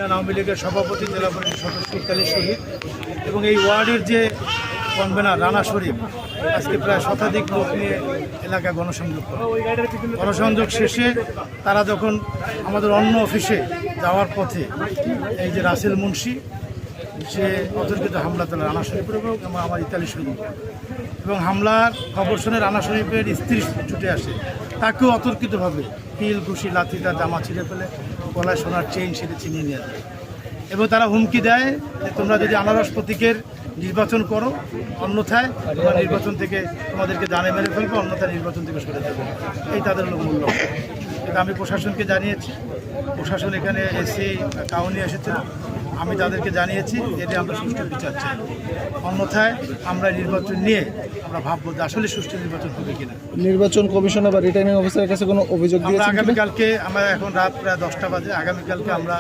আওয়ামী লীগের সভাপতি, জেলা পরিষদ সদস্য ইত্যাদি শহীদ এবং এই ওয়ার্ডের যে কনভেনার রানা শরীফ আজকে প্রায় শতাধিক লোক নিয়ে এলাকায় গণসংযোগ করে। গণসংযোগ শেষে তারা যখন আমাদের অন্য অফিসে যাওয়ার পথে এই যে রাসেল মুন্সি সে অতর্কিত হামলা তারা রানা শরীফের এবং আমার ইতালি শরীফ এবং হামলার খবর শুনে রানা শরীফের স্ত্রী ছুটে আসে, তাকেও অতর্কিতভাবে কিল ঘুষি লাথি তার জামা ছিঁড়ে ফেলে গলায় সোনার চেইন সেটা ছিনিয়ে নিয়ে যায় এবং তারা হুমকি দেয় যে তোমরা যদি আনারস প্রতীকের নির্বাচন করো, অন্যথায় তোমরা নির্বাচন থেকে তোমাদেরকে জানে মেরে ফেলবে, অন্যথায় নির্বাচন থেকে সরে যাবে। এই তাদের মূল্য। এটা আমি প্রশাসনকে জানিয়েছি, প্রশাসন এখানে এসে কাউনি এসেছিল, আমি তাদেরকে জানিয়েছি এটি আমরা সুষ্ঠু বিচার চাই, অন্যথায় আমরা নির্বাচন নিয়ে আমরা ভাববো যে আসলে সুষ্ঠু নির্বাচন হবে কিনা। নির্বাচন কমিশনার বা রিটার্নিং অফিসারের কাছে কোনো অভিযোগ আমরা আগামীকালকে, আমরা এখন রাত প্রায় 10টা বাজে, আগামীকালকে আমরা